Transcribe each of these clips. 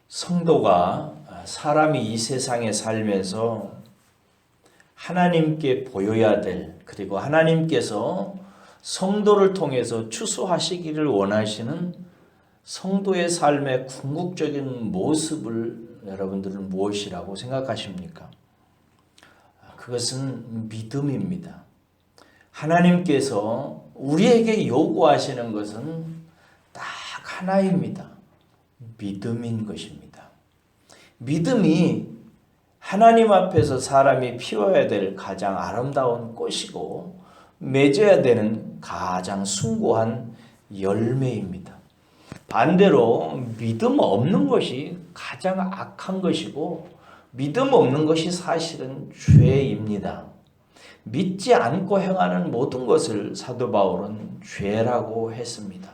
성도가 사람이 이 세상에 살면서 하나님께 보여야 될, 그리고 하나님께서 성도를 통해서 추수하시기를 원하시는 성도의 삶의 궁극적인 모습을 여러분들은 무엇이라고 생각하십니까? 그것은 믿음입니다. 하나님께서 우리에게 요구하시는 것은 딱 하나입니다. 믿음인 것입니다. 믿음이 하나님 앞에서 사람이 피워야 될 가장 아름다운 꽃이고 맺어야 되는 가장 숭고한 열매입니다. 반대로 믿음 없는 것이 가장 악한 것이고 믿음 없는 것이 사실은 죄입니다. 믿지 않고 행하는 모든 것을 사도 바울은 죄라고 했습니다.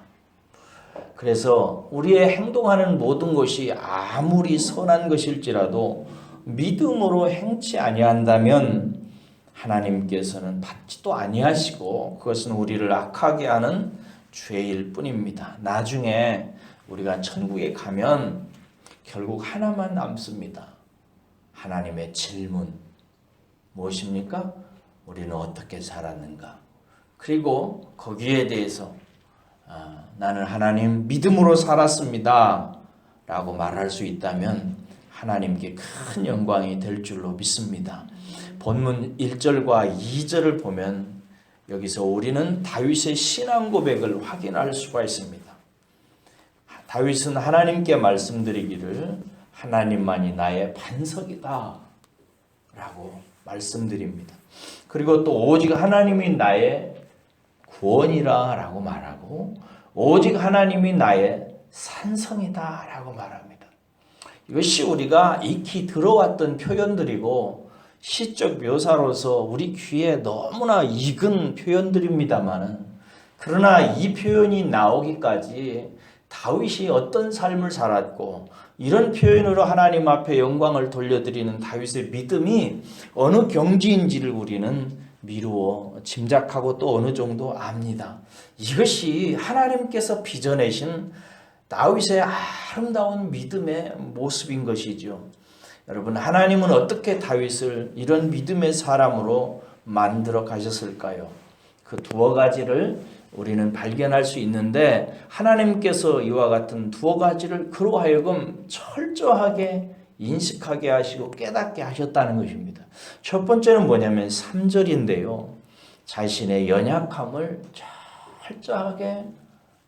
그래서 우리의 행동하는 모든 것이 아무리 선한 것일지라도 믿음으로 행치 아니한다면 하나님께서는 받지도 아니하시고 그것은 우리를 악하게 하는 죄일 뿐입니다. 나중에 우리가 천국에 가면 결국 하나만 남습니다. 하나님의 질문 무엇입니까? 우리는 어떻게 살았는가? 그리고 거기에 대해서 나는 하나님 믿음으로 살았습니다 라고 말할 수 있다면 하나님께 큰 영광이 될 줄로 믿습니다. 본문 1절과 2절을 보면 여기서 우리는 다윗의 신앙 고백을 확인할 수가 있습니다. 다윗은 하나님께 말씀드리기를 하나님만이 나의 반석이다 라고 말씀드립니다. 그리고 또 오직 하나님이 나의 구원이라 라고 말하고 오직 하나님이 나의 산성이다 라고 말합니다. 이것이 우리가 익히 들어왔던 표현들이고 시적 묘사로서 우리 귀에 너무나 익은 표현들입니다마는 그러나 이 표현이 나오기까지 다윗이 어떤 삶을 살았고 이런 표현으로 하나님 앞에 영광을 돌려드리는 다윗의 믿음이 어느 경지인지를 우리는 미루어 짐작하고 또 어느 정도 압니다. 이것이 하나님께서 빚어내신 다윗의 아름다운 믿음의 모습인 것이죠. 여러분, 하나님은 어떻게 다윗을 이런 믿음의 사람으로 만들어 가셨을까요? 그 두어 가지를 우리는 발견할 수 있는데 하나님께서 이와 같은 두어 가지를 그로 하여금 철저하게 인식하게 하시고 깨닫게 하셨다는 것입니다. 첫 번째는 뭐냐면 3절인데요. 자신의 연약함을 철저하게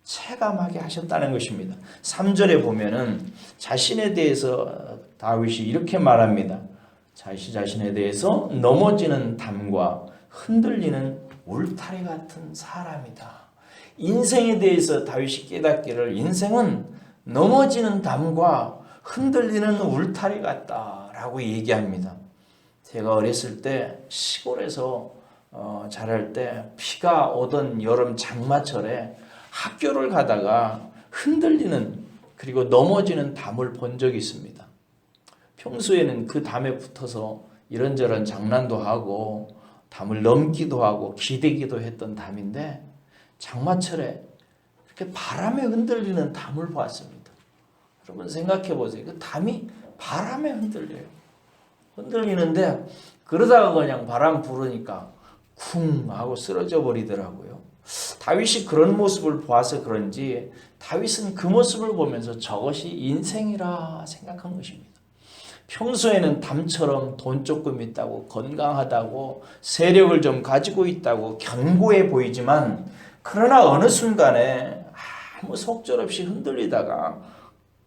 체감하게 하셨다는 것입니다. 3절에 보면은 자신에 대해서 다윗이 이렇게 말합니다. 자신에 대해서 넘어지는 담과 흔들리는 울타리 같은 사람이다. 인생에 대해서 다윗이 깨닫기를 인생은 넘어지는 담과 흔들리는 울타리 같다라고 얘기합니다. 제가 어렸을 때 시골에서 자랄 때 비가 오던 여름 장마철에 학교를 가다가 흔들리는 그리고 넘어지는 담을 본 적이 있습니다. 평소에는 그 담에 붙어서 이런저런 장난도 하고 담을 넘기도 하고 기대기도 했던 담인데 장마철에 이렇게 바람에 흔들리는 담을 보았습니다. 여러분 생각해 보세요. 그 담이 바람에 흔들려요. 흔들리는데 그러다가 그냥 바람 부르니까 쿵 하고 쓰러져 버리더라고요. 다윗이 그런 모습을 보아서 그런지 다윗은 그 모습을 보면서 저것이 인생이라 생각한 것입니다. 평소에는 담처럼 돈 조금 있다고 건강하다고 세력을 좀 가지고 있다고 견고해 보이지만 그러나 어느 순간에 아무 속절없이 흔들리다가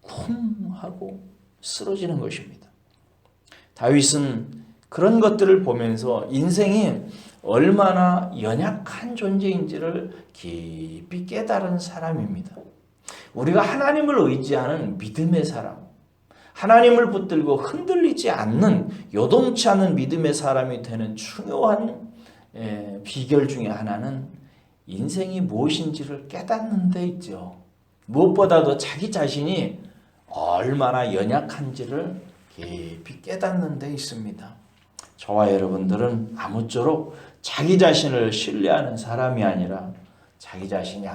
쿵 하고 쓰러지는 것입니다. 다윗은 그런 것들을 보면서 인생이 얼마나 연약한 존재인지를 깊이 깨달은 사람입니다. 우리가 하나님을 의지하는 믿음의 사람, 하나님을 붙들고 흔들리지 않는 요동치 않는 믿음의 사람이 되는 중요한 비결 중에 하나는 인생이 무엇인지를 깨닫는 데 있죠. 무엇보다도 자기 자신이 얼마나 연약한지를 깊이 깨닫는 데 있습니다. 저와 여러분들은 아무쪼록 자기 자신을 신뢰하는 사람이 아니라 자기 자신이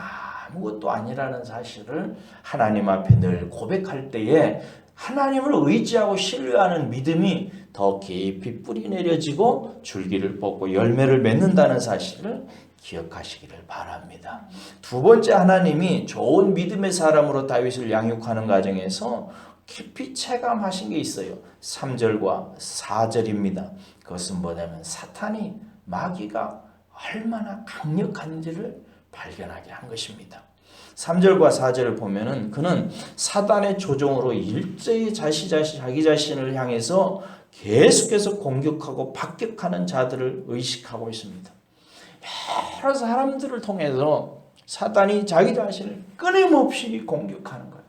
아무것도 아니라는 사실을 하나님 앞에 늘 고백할 때에 하나님을 의지하고 신뢰하는 믿음이 더 깊이 뿌리 내려지고 줄기를 뻗고 열매를 맺는다는 사실을 기억하시기를 바랍니다. 두 번째, 하나님이 좋은 믿음의 사람으로 다윗을 양육하는 과정에서 깊이 체감하신 게 있어요. 3절과 4절입니다. 그것은 뭐냐면 사탄이, 마귀가 얼마나 강력한지를 발견하게 한 것입니다. 3절과 4절을 보면은 그는 사단의 조종으로 일제히 자기 자신을 향해서 계속해서 공격하고 박격하는 자들을 의식하고 있습니다. 여러 사람들을 통해서 사단이 자기 자신을 끊임없이 공격하는 거예요.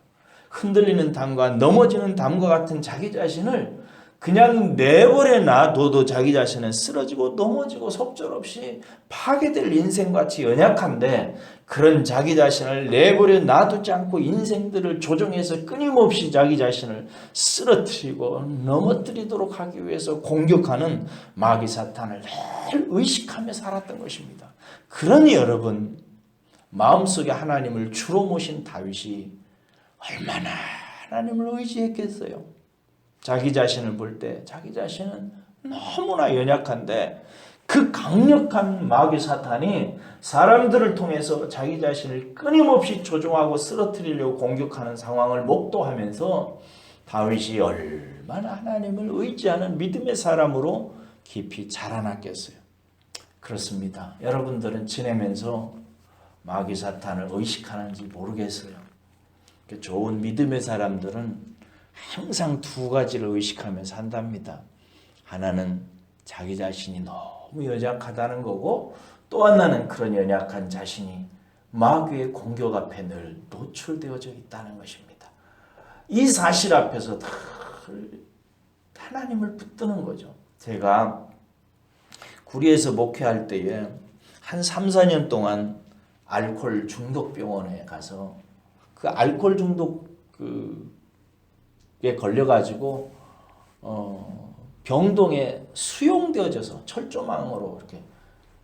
흔들리는 담과 넘어지는 담과 같은 자기 자신을 그냥 내버려 놔둬도 자기 자신은 쓰러지고 넘어지고 속절없이 파괴될 인생같이 연약한데, 그런 자기 자신을 내버려 놔두지 않고 인생들을 조종해서 끊임없이 자기 자신을 쓰러뜨리고 넘어뜨리도록 하기 위해서 공격하는 마귀 사탄을 늘 의식하며 살았던 것입니다. 그러니 여러분, 마음속에 하나님을 주로 모신 다윗이 얼마나 하나님을 의지했겠어요. 자기 자신을 볼 때 자기 자신은 너무나 연약한데 그 강력한 마귀 사탄이 사람들을 통해서 자기 자신을 끊임없이 조종하고 쓰러뜨리려고 공격하는 상황을 목도하면서 다윗이 얼마나 하나님을 의지하는 믿음의 사람으로 깊이 자라났겠어요. 그렇습니다. 여러분들은 지내면서 마귀 사탄을 의식하는지 모르겠어요. 좋은 믿음의 사람들은 항상 두 가지를 의식하며 산답니다. 하나는 자기 자신이 너무 연약하다는 거고, 또 하나는 그런 연약한 자신이 마귀의 공격 앞에 늘 노출되어져 있다는 것입니다. 이 사실 앞에서 다 하나님을 붙드는 거죠. 제가 구리에서 목회할 때에 한 3, 4년 동안 알코올 중독 병원에 가서 그 알코올 중독 에 걸려가지고 병동에 수용되어져서 철조망으로 이렇게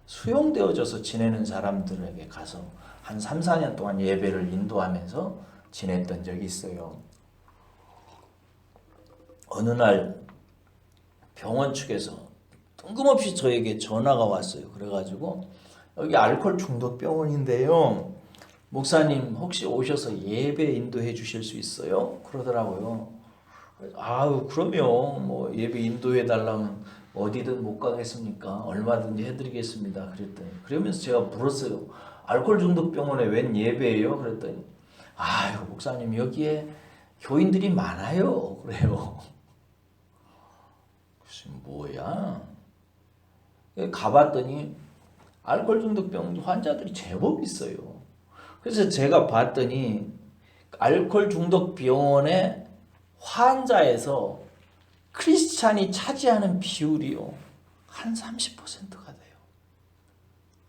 수용되어져서 지내는 사람들에게 가서 한 3, 4년 동안 예배를 인도하면서 지냈던 적이 있어요. 어느 날 병원 측에서 뜬금없이 저에게 전화가 왔어요. 그래가지고 여기 알코올 중독 병원인데요, 목사님 혹시 오셔서 예배 인도해 주실 수 있어요? 그러더라고요. 아유, 그러면 뭐 예배 인도해 달라면 어디든 못 가겠습니까? 얼마든지 해드리겠습니다. 그랬더니, 그러면서 제가 물었어요. 알코올 중독 병원에 웬 예배예요? 그랬더니, 아유, 목사님 여기에 교인들이 많아요. 그래요. 무슨 뭐야? 가봤더니 알코올 중독 병 환자들이 제법 있어요. 그래서 제가 봤더니 알코올 중독 병원에 환자에서 크리스찬이 차지하는 비율이요, 한 30%가 돼요.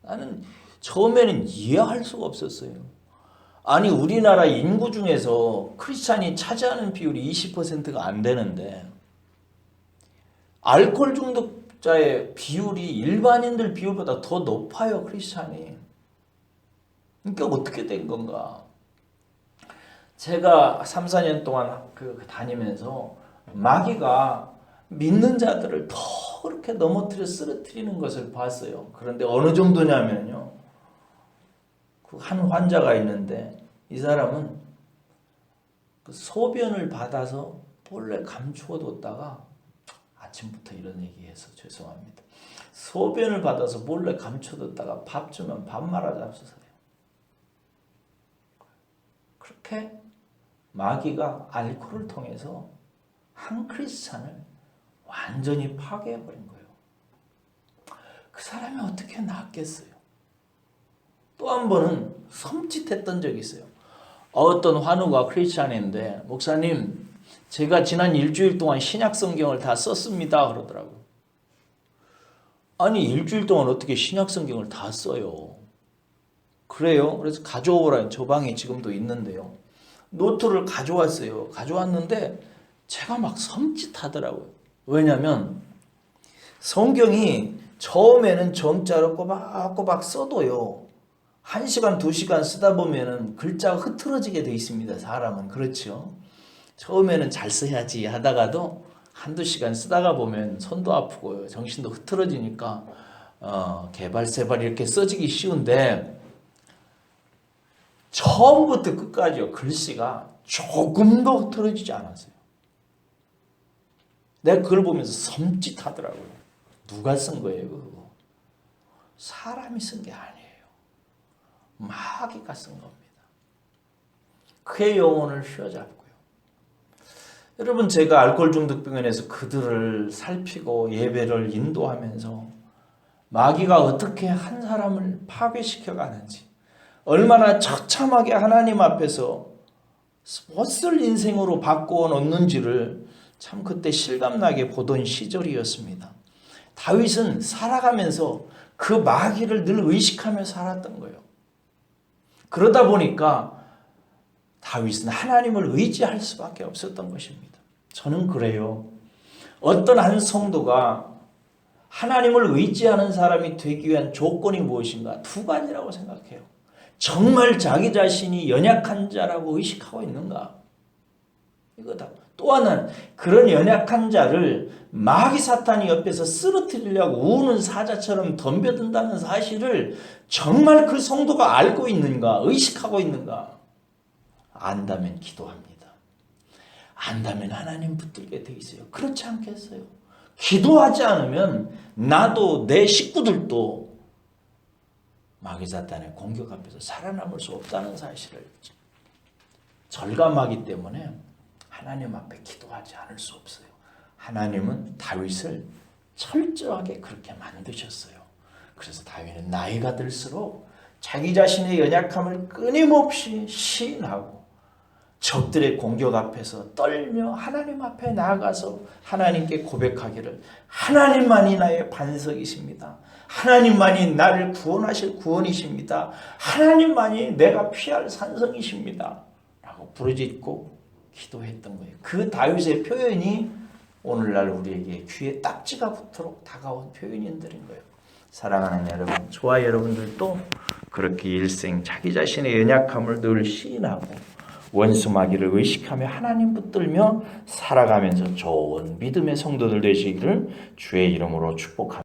나는 처음에는 이해할 수가 없었어요. 아니, 우리나라 인구 중에서 크리스찬이 차지하는 비율이 20%가 안 되는데 알코올 중독자의 비율이 일반인들 비율보다 더 높아요, 크리스찬이. 그러니까 어떻게 된 건가? 제가 3, 4년 동안 다니면서 마귀가 믿는 자들을 더 그렇게 넘어뜨려 쓰러뜨리는 것을 봤어요. 그런데 어느 정도냐면요, 그 한 환자가 있는데 이 사람은 그 소변을 받아서 몰래 감추어뒀다가, 아침부터 이런 얘기해서 죄송합니다. 소변을 받아서 몰래 감춰뒀다가 밥 주면 밥 말아 잡수서요. 그렇게 마귀가 알코올을 통해서 한 크리스찬을 완전히 파괴해버린 거예요. 그 사람이 어떻게 낫겠어요? 또 한 번은 섬찟했던 적이 있어요. 어떤 환우가 크리스찬인데, 목사님 제가 지난 일주일 동안 신약 성경을 다 썼습니다. 그러더라고요. 아니, 일주일 동안 어떻게 신약 성경을 다 써요? 그래요? 그래서 가져오라. 저 방에 지금도 있는데요. 노트를 가져왔어요. 가져왔는데 제가 막 섬찟하더라고요. 왜냐하면 성경이 처음에는 정자로 꼬박꼬박 써도요, 1시간, 2시간 쓰다 보면은 글자가 흐트러지게 돼 있습니다. 사람은 그렇죠. 처음에는 잘 써야지 하다가도 한두 시간 쓰다가 보면 손도 아프고 정신도 흐트러지니까 개발세발 이렇게 써지기 쉬운데 처음부터 끝까지요. 글씨가 조금도 흐트러지지 않았어요. 내가 그걸 보면서 섬찟하더라고요. 누가 쓴 거예요, 그거? 사람이 쓴 게 아니에요. 마귀가 쓴 겁니다. 그의 영혼을 휘어잡고요. 여러분, 제가 알코올 중독병원에서 그들을 살피고 예배를 인도하면서 마귀가 어떻게 한 사람을 파괴시켜 가는지, 얼마나 처참하게 하나님 앞에서 무엇을 인생으로 바꾸어 놓는지를 참 그때 실감나게 보던 시절이었습니다. 다윗은 살아가면서 그 마귀를 늘 의식하며 살았던 거예요. 그러다 보니까 다윗은 하나님을 의지할 수밖에 없었던 것입니다. 저는 그래요. 어떤 한 성도가 하나님을 의지하는 사람이 되기 위한 조건이 무엇인가? 두 가지라고 생각해요. 정말 자기 자신이 연약한 자라고 의식하고 있는가? 이거다. 또 하나는 그런 연약한 자를 마귀 사탄이 옆에서 쓰러뜨리려고 우는 사자처럼 덤벼든다는 사실을 정말 그 성도가 알고 있는가? 의식하고 있는가? 안다면 기도합니다. 안다면 하나님 붙들게 돼 있어요. 그렇지 않겠어요? 기도하지 않으면 나도 내 식구들도 마귀 사탄의 공격 앞에서 살아남을 수 없다는 사실을 절감하기 때문에 하나님 앞에 기도하지 않을 수 없어요. 하나님은 다윗을 철저하게 그렇게 만드셨어요. 그래서 다윗은 나이가 들수록 자기 자신의 연약함을 끊임없이 시인하고 적들의 공격 앞에서 떨며 하나님 앞에 나아가서 하나님께 고백하기를, 하나님만이 나의 반석이십니다. 하나님만이 나를 구원하실 구원이십니다. 하나님만이 내가 피할 산성이십니다. 라고 부르짖고 기도했던 거예요. 그 다윗의 표현이 오늘날 우리에게 귀에 딱지가 붙도록 다가온 표현들인 거예요. 사랑하는 여러분, 저와 여러분들도 그렇게 일생 자기 자신의 연약함을 늘 시인하고 원수 마귀를 의식하며 하나님 붙들며 살아가면서 좋은 믿음의 성도들 되시기를 주의 이름으로 축복합니다.